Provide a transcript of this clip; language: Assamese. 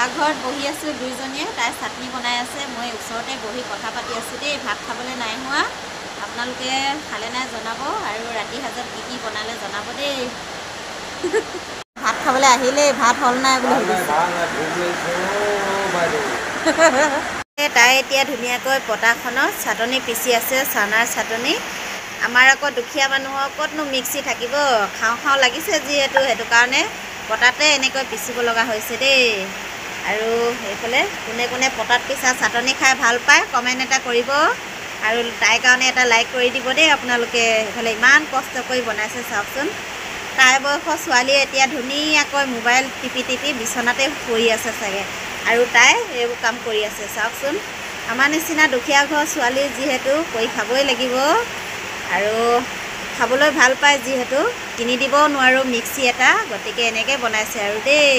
পাকঘৰত বহি আছোঁ দুইজনীয়ে তাই চাটনি বনাই আছে মই ওচৰতে বহি কথা পাতি আছোঁ দেই ভাত খাবলৈ নাই হোৱা আপোনালোকে খালে নাই জনাব আৰু ৰাতি সাজত কি বনালে জনাব দেই ভাত খাবলৈ আহিলেই ভাত হ'ল নাই বুলি তাই এতিয়া ধুনীয়াকৈ পটাখনত চাটনি পিচি আছে চানাৰ চাটনি আমাৰ আকৌ দুখীয়া মানুহৰ ক'তনো মিক্সি থাকিব খাওঁ খাওঁ লাগিছে যিহেতু সেইটো কাৰণে পটাতে এনেকৈ পিচিব লগা হৈছে দেই আৰু এইফালে কোনে কোনে পটাত পিছা চাটনি খাই ভাল পায় কমেণ্ট এটা কৰিব আৰু তাইৰ কাৰণে এটা লাইক কৰি দিব দেই আপোনালোকে এইফালে ইমান কষ্ট কৰি বনাইছে চাওকচোন তাই বয়সৰ ছোৱালীয়ে এতিয়া ধুনীয়াকৈ মোবাইল টিপি টিপি বিচনাতে পৰি আছে চাগে আৰু তাই এইবোৰ কাম কৰি আছে চাওকচোন আমাৰ নিচিনা দুখীয়া ঘৰৰ ছোৱালী যিহেতু কৰি খাবই লাগিব আৰু খাবলৈ ভাল পায় যিহেতু কিনি দিবও নোৱাৰোঁ মিক্সি এটা গতিকে এনেকৈ বনাইছে আৰু দেই